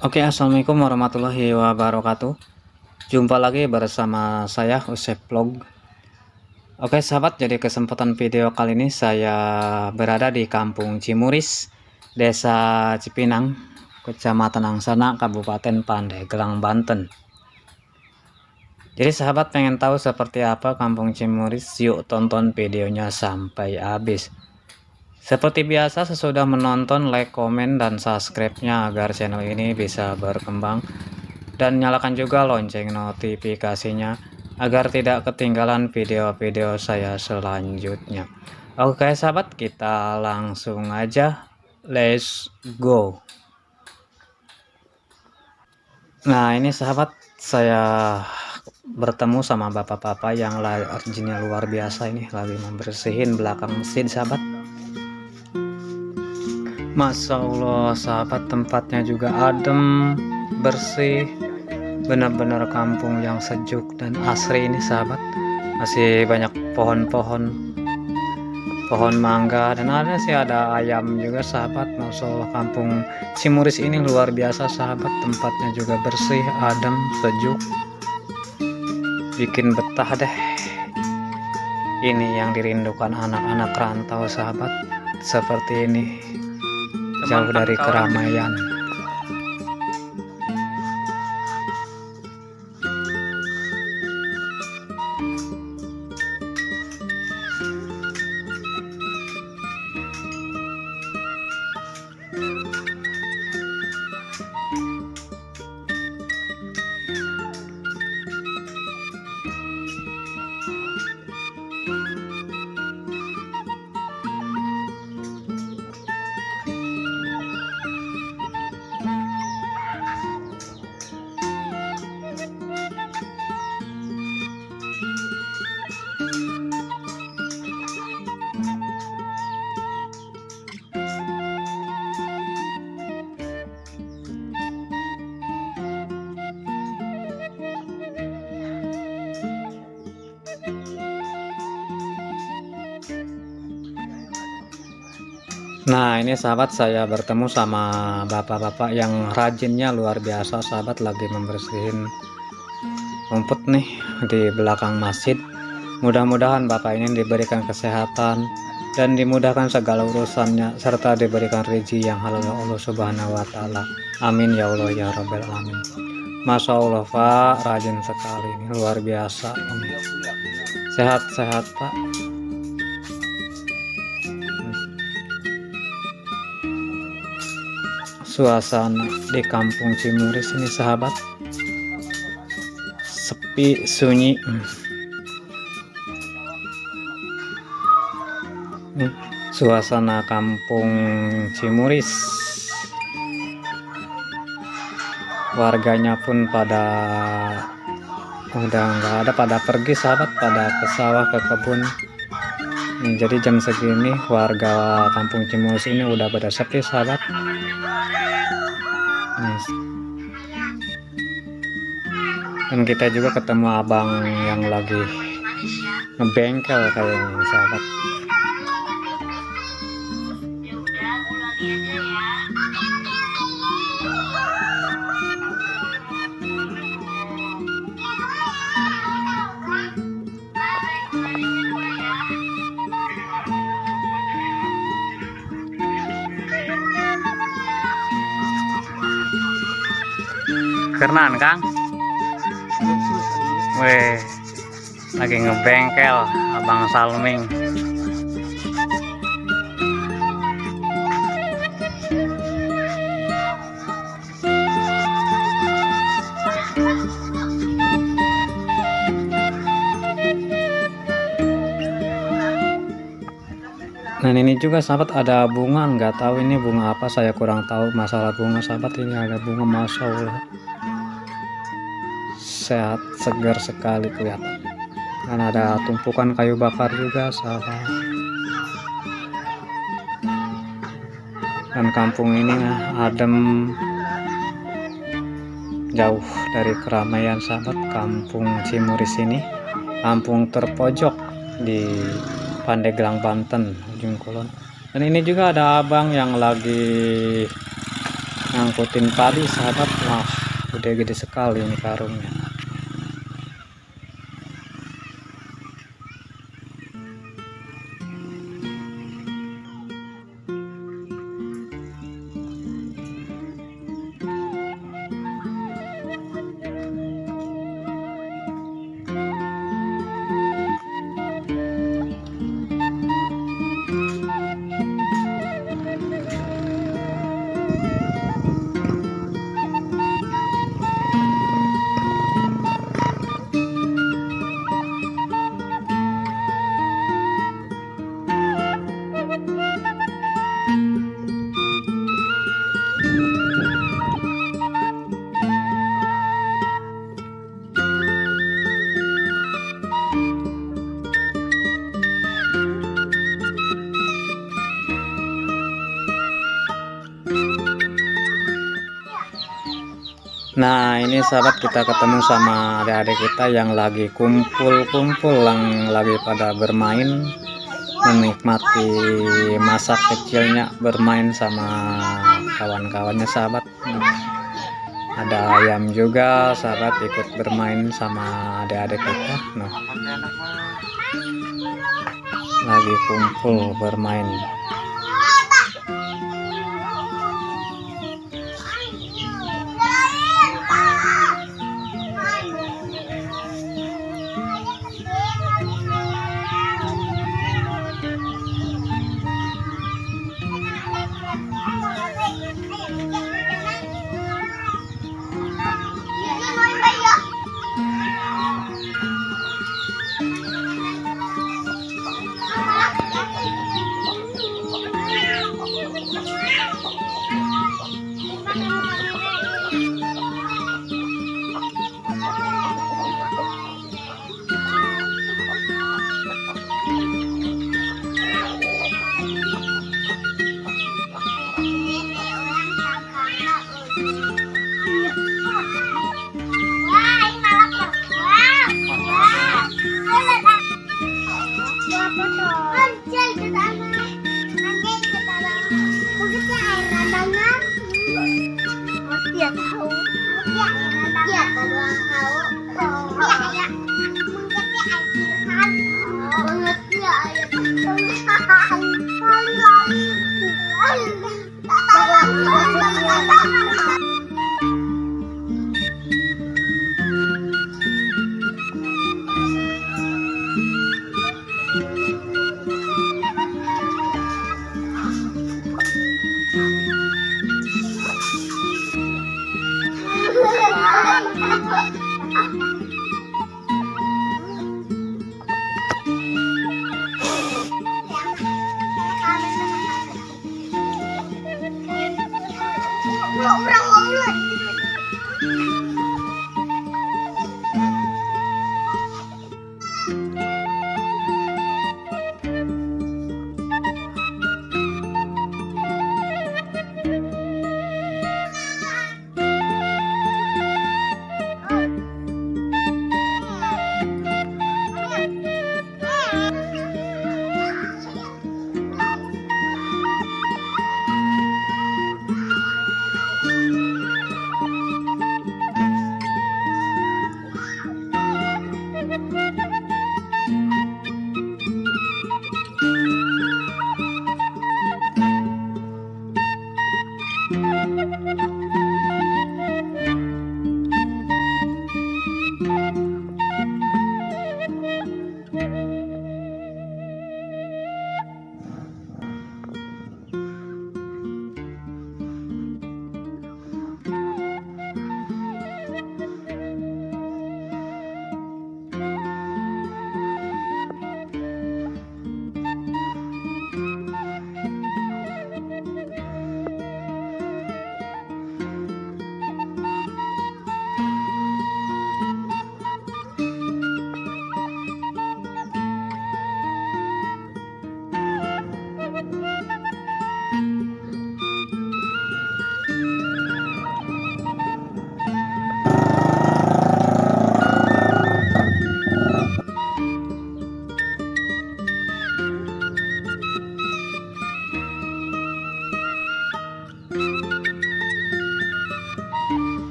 Oke, assalamualaikum warahmatullahi wabarakatuh. Jumpa lagi bersama saya Usep Vlog. Oke sahabat, jadi kesempatan video kali ini saya berada di Kampung Cimuris, Desa Cipinang, Kecamatan Angsana, Kabupaten Pandeglang, Banten. Jadi sahabat pengen tahu seperti apa Kampung Cimuris? Yuk tonton videonya sampai habis. Seperti biasa, sesudah menonton, like, komen, dan subscribe-nya agar channel ini bisa berkembang. Dan nyalakan juga lonceng notifikasinya agar tidak ketinggalan video-video saya selanjutnya. Oke sahabat, kita langsung aja, let's go. Nah ini sahabat, saya bertemu sama bapak-bapak yang artinya luar biasa, ini lagi membersihin belakang mesin sahabat. Masya Allah sahabat, tempatnya juga adem, bersih, benar-benar kampung yang sejuk dan asri ini sahabat. Masih banyak pohon-pohon mangga, dan ada ayam juga sahabat. Masya Allah, kampung Cimuris ini luar biasa sahabat. Tempatnya juga bersih, adem, sejuk, bikin betah deh. Ini yang dirindukan anak-anak rantau sahabat, seperti ini, jauh dari keramaian. Nah ini sahabat, saya bertemu sama bapak-bapak yang rajinnya luar biasa sahabat, lagi membersihin rumput nih di belakang masjid. Mudah-mudahan bapak ini diberikan kesehatan dan dimudahkan segala urusannya, serta diberikan rezeki yang halal Allah Subhanahu wa Ta'ala. Amin ya Allah ya Rabbal alamin. Masya Allah Pak, rajin sekali, ini luar biasa. Sehat-sehat Pak. Suasana di Kampung Cimuris ini sahabat, sepi, sunyi. Suasana Kampung Cimuris, warganya pun pada udah nggak ada, pada pergi sahabat, pada ke sawah, ke kebun. Jadi jam segini warga Kampung Cimuris ini udah pada sepi sahabat. Dan kita juga ketemu abang yang lagi ngebengkel kayaknya sahabat. Kernan Kang, weh, lagi ngebengkel abang Salming. Nah ini juga sahabat, ada bunga, nggak tahu ini bunga apa, saya kurang tahu masalah bunga sahabat. Ini ada bunga, Masya Allah, sehat, segar sekali kelihatan. Dan ada tumpukan kayu bakar juga sahabat. Dan kampung ini adem, jauh dari keramaian sahabat. Kampung Cimuris ini kampung terpojok di Pandeglang, Banten, ujung kulon. Dan ini juga ada abang yang lagi ngangkutin padi sahabat. Wah, gede-gede sekali ini karungnya. Nah, ini sahabat, kita ketemu sama adik-adik kita yang lagi kumpul-kumpul, yang lagi pada bermain, menikmati masa kecilnya bermain sama kawan-kawannya sahabat. Ada ayam juga sahabat, ikut bermain sama adik-adik kita. Nah, lagi kumpul bermain.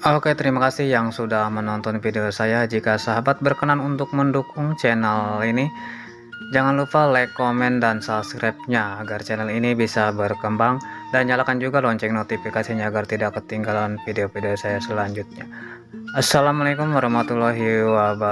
Oke, terima kasih yang sudah menonton video saya. Jika sahabat berkenan untuk mendukung channel ini, jangan lupa like, komen, dan subscribe-nya agar channel ini bisa berkembang, dan nyalakan juga lonceng notifikasinya agar tidak ketinggalan video-video saya selanjutnya. Assalamualaikum warahmatullahi wabarakatuh.